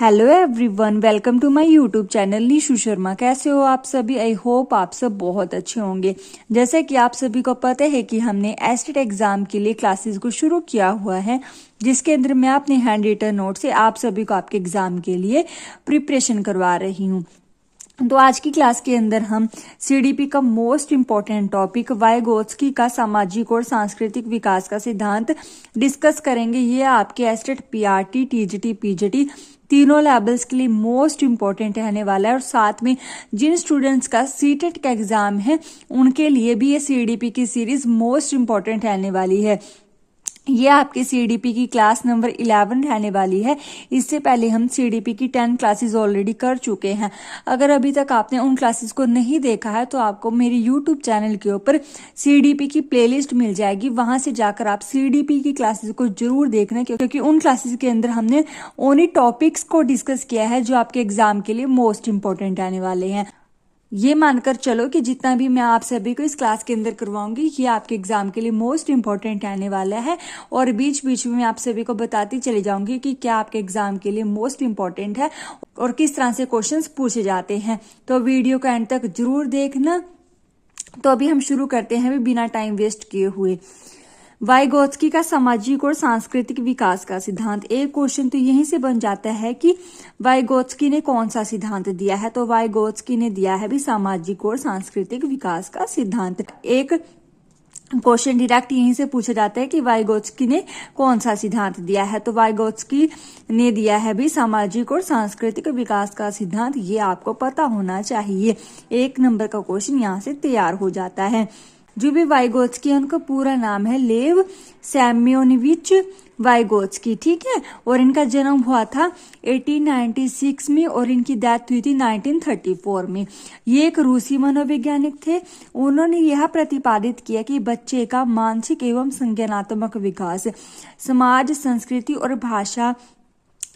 Hello everyone, welcome to my YouTube channel Nishu Sharma. कैसे हो आप सभी? आई होप आप सब बहुत अच्छे होंगे। जैसे कि आप सभी को पता है कि हमने एस्टेट एग्जाम के लिए क्लासेस को शुरू किया हुआ है, जिसके अंदर मैं अपने हैंड रिटन नोट से आप सभी को आपके एग्जाम के लिए प्रिपरेशन करवा रही हूँ। तो आज की क्लास के अंदर हम सीडीपी का मोस्ट इम्पोर्टेंट टॉपिक वाइगोत्स्की का सामाजिक और सांस्कृतिक विकास का सिद्धांत डिस्कस करेंगे। ये आपके एस्टेट, पीआरटी, टीजीटी, पीजीटी तीनों लेवल्स के लिए मोस्ट इम्पोर्टेंट रहने वाला है। और साथ में जिन स्टूडेंट्स का सीटेट का एग्जाम है उनके लिए भी ये सीडीपी की सीरीज मोस्ट इम्पोर्टेंट रहने वाली है। ये आपके सीडीपी की क्लास नंबर 11 रहने वाली है। इससे पहले हम सीडीपी की 10 क्लासेस ऑलरेडी कर चुके हैं। अगर अभी तक आपने उन क्लासेस को नहीं देखा है तो आपको मेरे यूट्यूब चैनल के ऊपर सीडीपी की प्लेलिस्ट मिल जाएगी, वहां से जाकर आप सीडीपी की क्लासेस को जरूर देखना, क्योंकि उन क्लासेस के अंदर हमने उन्हीं टॉपिक्स को डिस्कस किया है जो आपके एग्जाम के लिए मोस्ट इंपॉर्टेंट आने वाले हैं। ये मानकर चलो कि जितना भी मैं आप सभी को इस क्लास के अंदर करवाऊंगी ये आपके एग्जाम के लिए मोस्ट इंपॉर्टेंट आने वाला है। और बीच बीच में मैं आप सभी को बताती चली जाऊंगी कि क्या आपके एग्जाम के लिए मोस्ट इंपॉर्टेंट है और किस तरह से क्वेश्चंस पूछे जाते हैं। तो वीडियो को एंड तक जरूर देखना। तो अभी हम शुरू करते हैं बिना टाइम वेस्ट किए हुए। वाइगोत्स्की का सामाजिक और सांस्कृतिक विकास का सिद्धांत। एक क्वेश्चन तो यहीं से बन जाता है कि वाइगोत्स्की ने कौन सा सिद्धांत दिया है। तो वाइगोत्स्की ने दिया है भी सामाजिक और सांस्कृतिक विकास का सिद्धांत। एक क्वेश्चन डायरेक्ट यहीं से पूछा जाता है कि वाइगोत्स्की ने कौन सा सिद्धांत दिया है। तो वाइगोत्स्की ने दिया है भी सामाजिक और सांस्कृतिक विकास का सिद्धांत। ये आपको पता होना चाहिए। 1 नंबर का क्वेश्चन यहाँ से तैयार हो जाता है। जो भी वाइगोत्स्की है उनका पूरा नाम है लेव सैम्योनोविच वाइगोत्स्की, ठीक है। और इनका जन्म हुआ था 1896 में और इनकी डेथ हुई थी 1934 में। ये एक रूसी मनोवैज्ञानिक थे। उन्होंने यह प्रतिपादित किया कि बच्चे का मानसिक एवं संज्ञानात्मक विकास समाज, संस्कृति और भाषा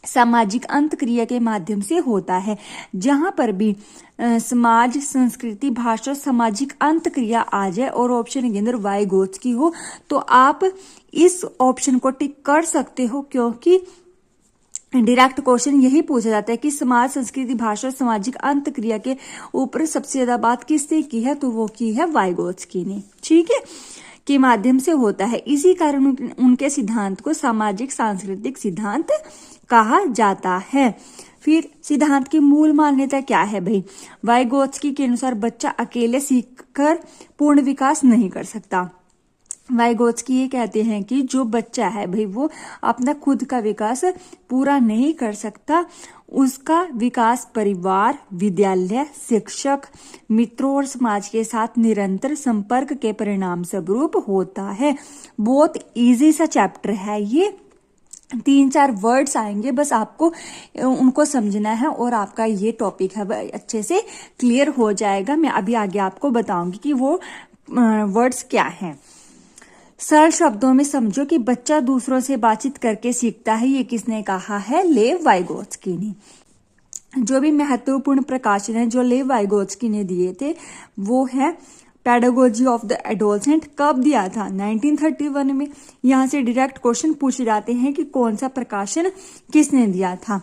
सामाजिक अंतक्रिया के माध्यम से होता है। जहां पर भी समाज, संस्कृति, भाषा, सामाजिक अंतक्रिया आ जाए और ऑप्शन के अंदर वाइगोत्स्की हो तो आप इस ऑप्शन को टिक कर सकते हो, क्योंकि डायरेक्ट क्वेश्चन यही पूछा जाता है कि समाज, संस्कृति, भाषा, सामाजिक अंतक्रिया के ऊपर सबसे ज्यादा बात किसने की है, तो वो की है वाइगोत्स्की ने, ठीक है, के माध्यम से होता है। इसी कारण उनके सिद्धांत को सामाजिक सांस्कृतिक सिद्धांत कहा जाता है। फिर सिद्धांत की मूल मान्यता क्या है भाई? वाइगोत्स्की के अनुसार बच्चा अकेले सीखकर पूर्ण विकास नहीं कर सकता। वाइगोत्स्की ये कहते हैं कि जो बच्चा है भाई वो अपना खुद का विकास पूरा नहीं कर सकता। उसका विकास परिवार, विद्यालय, शिक्षक, मित्रों और समाज के साथ निरंतर संपर्क के परिणाम स्वरूप होता है। बहुत इजी सा चैप्टर है ये। 3-4 वर्ड्स आएंगे, बस आपको उनको समझना है और आपका ये टॉपिक है अच्छे से क्लियर हो जाएगा। मैं अभी आगे आपको बताऊंगी कि वो वर्ड्स क्या हैं। सरल शब्दों में समझो कि बच्चा दूसरों से बातचीत करके सीखता है। ये किसने कहा है? लेव वाइगोत्स्की ने। जो भी महत्वपूर्ण प्रकाशन है जो लेव वाइगोत्स्की ने दिए थे वो है पेडागोजी ऑफ द एडोलसेंट। कब दिया था? 1931 में। यहाँ से डायरेक्ट क्वेश्चन पूछे जाते हैं कि कौन सा प्रकाशन किसने दिया था।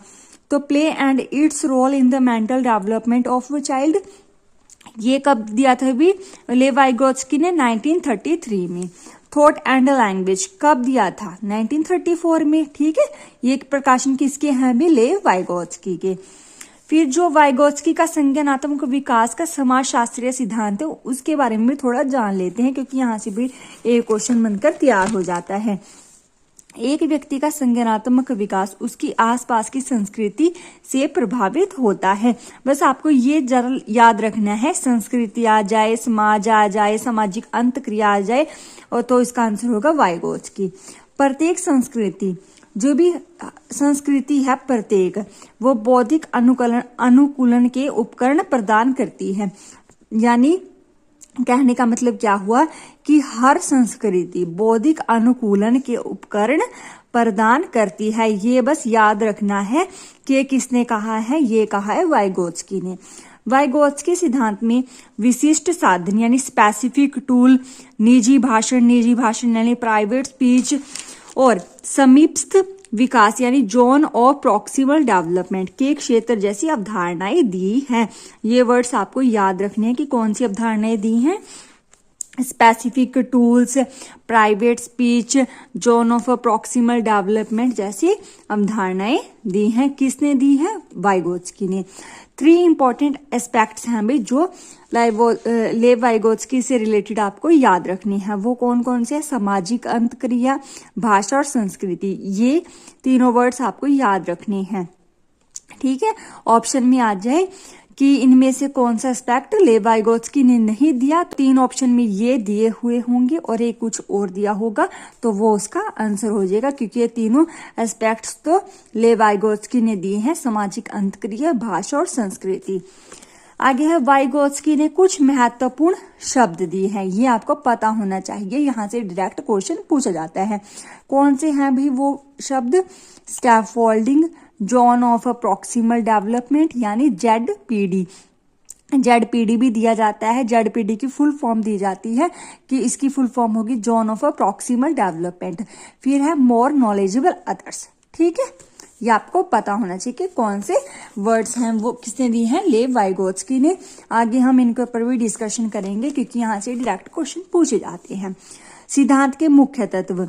तो play and its role in the mental development of a child, ये कब दिया था भी? लेव वाइगोत्स्की ने 1933 में। थॉट एंड लैंग्वेज कब दिया था? 1934 में, ठीक है। ये प्रकाशन किसके हैं भी? लेव वाइगोत्स्की के। फिर जो वाइगोत्स्की का संज्ञानात्मक विकास का समाजशास्त्रीय सिद्धांत है उसके बारे में भी थोड़ा जान लेते हैं, क्योंकि यहाँ से भी एक क्वेश्चन बनकर तैयार हो जाता है। एक व्यक्ति का संज्ञानात्मक विकास उसकी आसपास की संस्कृति से प्रभावित होता है। बस आपको ये जरा याद रखना है, संस्कृति आ जाए, समाज आ जाए, सामाजिक अंतक्रिया आ जाए, और तो इसका आंसर होगा वाइगोत्स्की। प्रत्येक संस्कृति, जो भी संस्कृति है प्रत्येक, वो बौद्धिक अनुकूलन के उपकरण प्रदान करती है। यानी कहने का मतलब क्या हुआ कि हर संस्कृति बौद्धिक अनुकूलन के उपकरण प्रदान करती है। ये बस याद रखना है कि किसने कहा है? ये कहा है वाइगोत्स्की ने। वाइगोत्स्की सिद्धांत में विशिष्ट साधन यानी स्पेसिफिक टूल, निजी भाषण यानी प्राइवेट स्पीच और समीपस्थ विकास यानी जोन ऑफ प्रॉक्सिमल डेवलपमेंट के क्षेत्र जैसी अवधारणाएं दी हैं। ये वर्ड्स आपको याद रखने हैं कि कौन सी अवधारणाएं दी हैं। Specific tools, private speech, zone of proximal development जैसी अवधारणाएं दी हैं। किसने दी है? वाइगोत्स्की ने। 3 इंपॉर्टेंट एस्पेक्ट्स हैं भाई जो लेव वाइगोत्स्की से रिलेटेड आपको याद रखनी है। वो कौन कौन से? सामाजिक अंतक्रिया, भाषा और संस्कृति। ये तीनों वर्ड्स आपको याद रखने हैं। ठीक है, ऑप्शन में आ जाए कि इनमें से कौन सा एस्पेक्ट लेव वाइगोत्स्की ने नहीं दिया। 3 ऑप्शन में ये दिए हुए होंगे और एक कुछ और दिया होगा, तो वो उसका आंसर हो जाएगा, क्योंकि ये तीनों एस्पेक्ट्स तो लेव वाइगोत्स्की ने दिए हैं, सामाजिक अंतक्रिया, भाषा और संस्कृति। आगे है वाइगोत्स्की ने कुछ महत्वपूर्ण शब्द दिए हैं, ये आपको पता होना चाहिए, यहाँ से डायरेक्ट क्वेश्चन पूछा जाता है। कौन से हैं भी वो शब्द? Scaffolding, zone of proximal development यानी जेडपीडी। जेडपीडी भी दिया जाता है, जेडपीडी की फुल फॉर्म दी जाती है कि इसकी फुल फॉर्म होगी जोन ऑफ प्रॉक्सिमल डेवलपमेंट। फिर है मोर नॉलेजेबल अदर्स। ठीक है, ये आपको पता होना चाहिए कि कौन से वर्ड्स हैं वो किसने दिए हैं? लेव वाइगोत्स्की ने। आगे हम इनके ऊपर भी डिस्कशन करेंगे क्योंकि यहाँ से डायरेक्ट क्वेश्चन पूछे जाते हैं। सिद्धांत के मुख्य तत्व।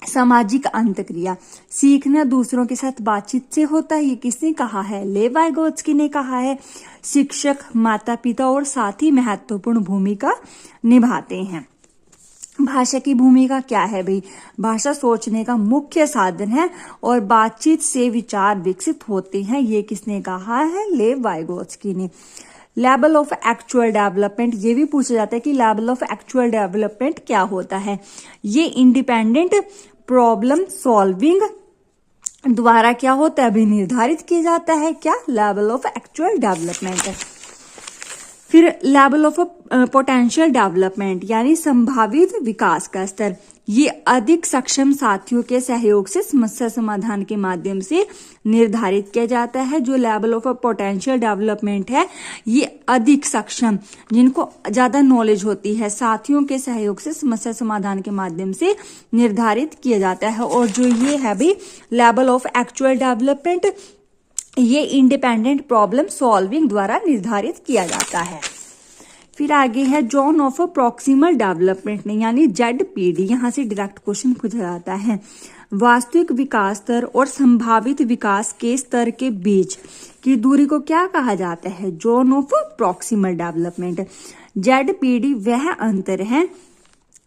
सामाजिक अंतक्रिया, सीखना दूसरों के साथ बातचीत से होता है, ये किसने कहा है? लेव वाइगोत्स्की ने कहा है। शिक्षक, माता पिता और साथी महत्वपूर्ण भूमिका निभाते हैं। भाषा की भूमिका क्या है भाई? भाषा सोचने का मुख्य साधन है और बातचीत से विचार विकसित होते हैं, ये किसने कहा है? लेव वाइगोत्स्की ने। लेवल ऑफ एक्चुअल डेवलपमेंट, ये भी पूछा जाता है कि लेवल ऑफ एक्चुअल डेवलपमेंट क्या होता है? ये इंडिपेंडेंट प्रॉब्लम सॉल्विंग द्वारा क्या होता है? अभी निर्धारित किया जाता है। क्या? Level of actual development. फिर लेवल ऑफ पोटेंशियल डेवलपमेंट यानी संभावित विकास का स्तर, ये अधिक सक्षम साथियों के सहयोग से समस्या समाधान के माध्यम से निर्धारित किया जाता है। जो लेवल ऑफ पोटेंशियल डेवलपमेंट है, ये अधिक सक्षम, जिनको ज्यादा नॉलेज होती है, साथियों के सहयोग से समस्या समाधान के माध्यम से निर्धारित किया जाता है। और जो ये है भी लेवल ऑफ एक्चुअल डेवलपमेंट, ये इंडिपेंडेंट प्रॉब्लम सॉल्विंग द्वारा निर्धारित किया जाता है। फिर आगे है जोन ऑफ प्रॉक्सिमल डेवलपमेंट यानी जेडपीडी, यहाँ से डायरेक्ट क्वेश्चन पूछा जाता है। वास्तविक विकास स्तर और संभावित विकास के स्तर के बीच की दूरी को क्या कहा जाता है? Zone of proximal development. ZPD वह अंतर है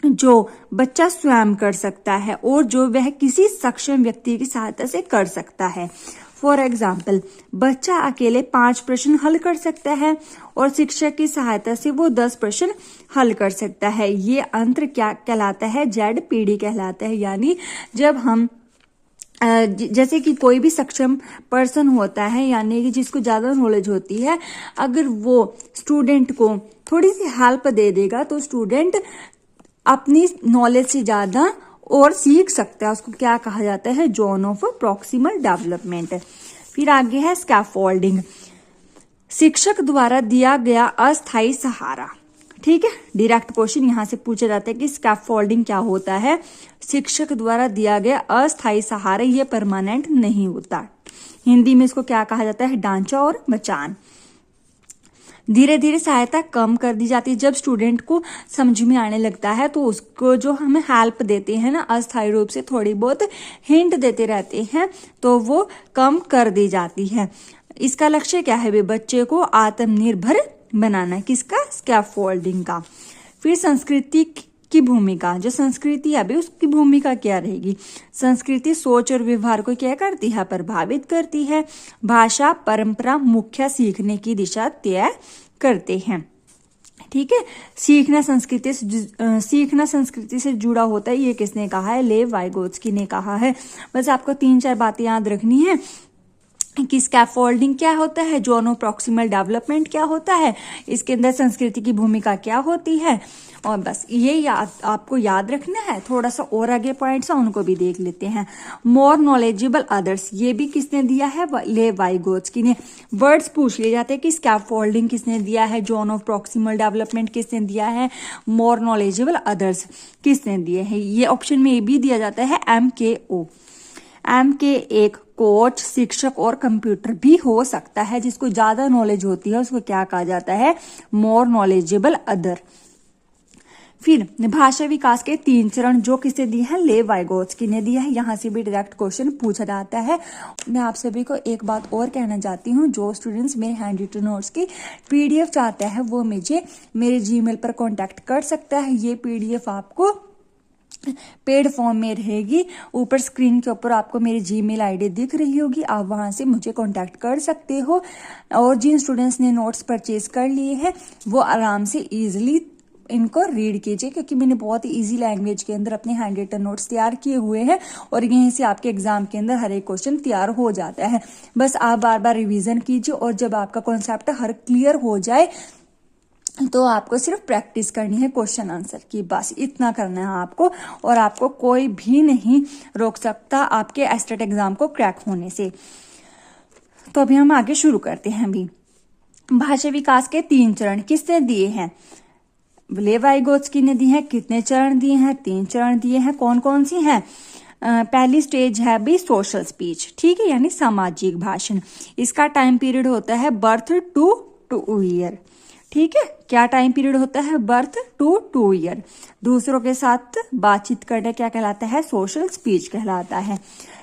जो बच्चा स्वयं कर सकता है और जो वह किसी सक्षम व्यक्ति की सहायता से कर सकता है। फॉर एग्जाम्पल, बच्चा अकेले 5 प्रश्न हल कर सकता है और शिक्षक की सहायता से वो 10 प्रश्न हल कर सकता है। ये अंतर क्या कहलाता है? जेडपीडी कहलाता है। यानी जब हम जैसे कि कोई भी सक्षम पर्सन होता है, यानी कि जिसको ज्यादा नॉलेज होती है, अगर वो स्टूडेंट को थोड़ी सी हेल्प दे देगा तो स्टूडेंट अपनी नॉलेज से ज्यादा और सीख सकता है। उसको क्या कहा जाता है? Zone of proximal development. फिर आगे है स्कैफोल्डिंग, शिक्षक द्वारा दिया गया अस्थायी सहारा। ठीक है, डायरेक्ट क्वेश्चन यहाँ से पूछा जाता है कि स्कैफोल्डिंग क्या होता है? शिक्षक द्वारा दिया गया अस्थायी सहारा, ये परमानेंट नहीं होता। हिंदी में इसको क्या कहा जाता है? ढांचा और मचान। धीरे धीरे सहायता कम कर दी जाती है। जब स्टूडेंट को समझ में आने लगता है तो उसको जो हम हेल्प देते हैं ना, अस्थायी रूप से थोड़ी बहुत हिंट देते रहते हैं, तो वो कम कर दी जाती है। इसका लक्ष्य क्या है? बच्चे को आत्मनिर्भर बनाना। किसका? स्कैफोल्डिंग का। फिर संस्कृति की भूमिका, जो संस्कृति है अभी उसकी भूमिका क्या रहेगी? संस्कृति सोच और व्यवहार को क्या करती है? प्रभावित करती है। भाषा, परंपरा मुख्य सीखने की दिशा तय करते हैं। ठीक है, सीखना संस्कृति से जुड़ा होता है, ये किसने कहा है? लेव वाइगोत्स्की ने कहा है। बस आपको 3-4 बातें याद रखनी है कि स्कैफोल्डिंग क्या होता है, जोन ऑफ प्रॉक्सिमल डेवलपमेंट क्या होता है, इसके अंदर संस्कृति की भूमिका क्या होती है, और बस ये आपको याद रखना है। थोड़ा सा और आगे पॉइंट्स है उनको भी देख लेते हैं। मोर नॉलेजेबल अदर्स, ये भी किसने दिया है? लेव वाइगोत्स्की ने। वर्ड्स पूछ लिए जाते हैं कि स्कैफोल्डिंग किसने दिया है, जोन ऑफ प्रॉक्सिमल डेवलपमेंट किसने दिया है, मोर नॉलेजेबल अदर्स किसने दिए हैं। ये ऑप्शन में भी दिया जाता है MKO। एम के एक कोच, शिक्षक और कंप्यूटर भी हो सकता है। जिसको ज्यादा नॉलेज होती है उसको क्या कहा जाता है? More knowledgeable other. फिर भाषा विकास के 3 चरण जो किसे दिए हैं? लेव वाइगोत्स्की ने दिया है। यहाँ से भी डायरेक्ट क्वेश्चन पूछा जाता है। मैं आप सभी को एक बात और कहना चाहती हूँ, जो स्टूडेंट्स मेरे हैंड रिटन नोट्स की पीडीएफ चाहते हैं वो मुझे मेरे जीमेल पर कांटेक्ट कर सकता है। ये पीडीएफ आपको पेड फॉर्म में रहेगी। ऊपर स्क्रीन के ऊपर आपको मेरी जीमेल आईडी दिख रही होगी, आप वहां से मुझे कांटेक्ट कर सकते हो। और जिन स्टूडेंट्स ने नोट्स परचेज कर लिए हैं वो आराम से इजीली इनको रीड कीजिए, क्योंकि मैंने बहुत ही इजी लैंग्वेज के अंदर अपने हैंड रिटन नोट्स तैयार किए हुए हैं और यहीं से आपके एग्जाम के अंदर हर एक क्वेश्चन तैयार हो जाता है। बस आप बार बार रिवीजन कीजिए और जब आपका कॉन्सेप्ट हर क्लियर हो जाए तो आपको सिर्फ प्रैक्टिस करनी है क्वेश्चन आंसर की, बस इतना करना है आपको। और आपको कोई भी नहीं रोक सकता आपके एस्टेट एग्जाम को क्रैक होने से। तो अभी हम आगे शुरू करते हैं। अभी भाषा विकास के 3 चरण किसने दिए हैं? लेव वाइगोत्स्की ने दिए हैं। कितने चरण दिए हैं? 3 चरण दिए हैं। कौन कौन सी हैं? पहली स्टेज है भी सोशल स्पीच, ठीक है, यानी सामाजिक भाषण। इसका टाइम पीरियड होता है बर्थ टू 2 ईयर, ठीक है। क्या टाइम पीरियड होता है? Birth to 2 year. दूसरों के साथ बातचीत करना क्या कहलाता है? सोशल स्पीच कहलाता है।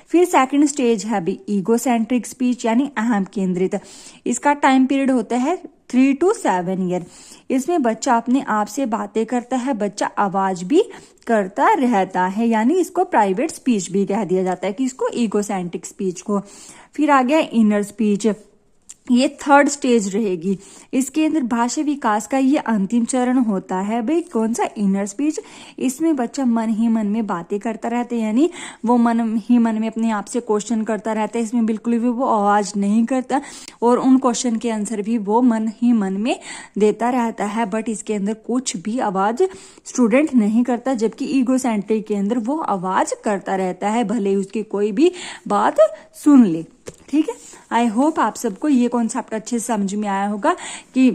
फिर सेकंड स्टेज है भी ईगोसेंट्रिक स्पीच, यानी अहम केंद्रित। इसका टाइम पीरियड होता है 3 to 7 ईयर। इसमें बच्चा अपने आप से बातें करता है, बच्चा आवाज भी करता रहता है, यानी इसको प्राइवेट स्पीच भी कह दिया जाता है कि इसको ईगोसेंट्रिक स्पीच को। फिर आ गया इनर स्पीच, ये 3rd स्टेज रहेगी। इसके अंदर भाषा विकास का ये अंतिम चरण होता है भाई। कौन सा? Inner speech. इसमें बच्चा मन ही मन में बातें करता रहता है, यानी वो मन ही मन में अपने आप से क्वेश्चन करता रहता है। इसमें बिल्कुल भी वो आवाज नहीं करता और उन क्वेश्चन के आंसर भी वो मन ही मन में देता रहता है, बट इसके अंदर कुछ भी आवाज स्टूडेंट नहीं करता। जबकि ईगोसेंट्रिक के अंदर वो आवाज करता रहता है, भले ही उसकी कोई भी बात सुन ले, ठीक है। आई होप आप सबको ये कॉन्सेप्ट अच्छे से समझ में आया होगा कि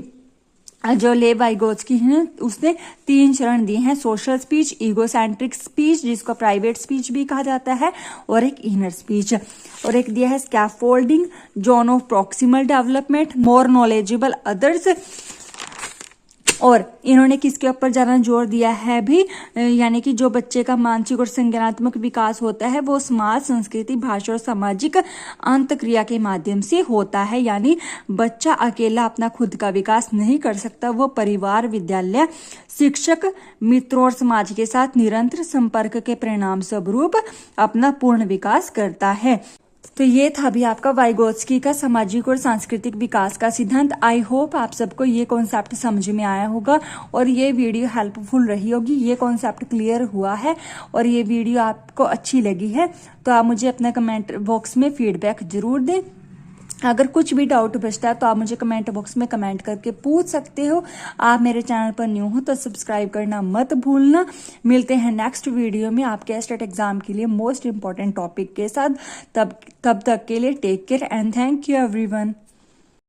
जो लेव वाइगोत्स्की है उसने 3 चरण दिए हैं। सोशल स्पीच, ईगोसेंट्रिक स्पीच जिसको प्राइवेट स्पीच भी कहा जाता है, और एक इनर स्पीच, और एक दिया है scaffolding, zone of proximal development, more knowledgeable others. और इन्होंने किसके ऊपर ज्यादा जोर दिया है भी, यानी कि जो बच्चे का मानसिक और संज्ञानात्मक विकास होता है वो समाज, संस्कृति, भाषा और सामाजिक अंतक्रिया के माध्यम से होता है। यानी बच्चा अकेला अपना खुद का विकास नहीं कर सकता, वो परिवार, विद्यालय, शिक्षक, मित्रों और समाज के साथ निरंतर संपर्क के परिणाम स्वरूप अपना पूर्ण विकास करता है। तो ये था भी आपका वाइगोत्स्की का सामाजिक और सांस्कृतिक विकास का सिद्धांत। आई होप आप सबको ये कॉन्सेप्ट समझ में आया होगा और ये वीडियो हेल्पफुल रही होगी। ये कॉन्सेप्ट क्लियर हुआ है और ये वीडियो आपको अच्छी लगी है तो आप मुझे अपना कमेंट बॉक्स में फीडबैक जरूर दें। अगर कुछ भी डाउट बचता है तो आप मुझे कमेंट बॉक्स में कमेंट करके पूछ सकते हो। आप मेरे चैनल पर न्यू हो तो सब्सक्राइब करना मत भूलना। मिलते हैं नेक्स्ट वीडियो में आपके एस्टेट एग्जाम के लिए मोस्ट इंपॉर्टेंट टॉपिक के साथ। तब तक के लिए take care and thank you everyone.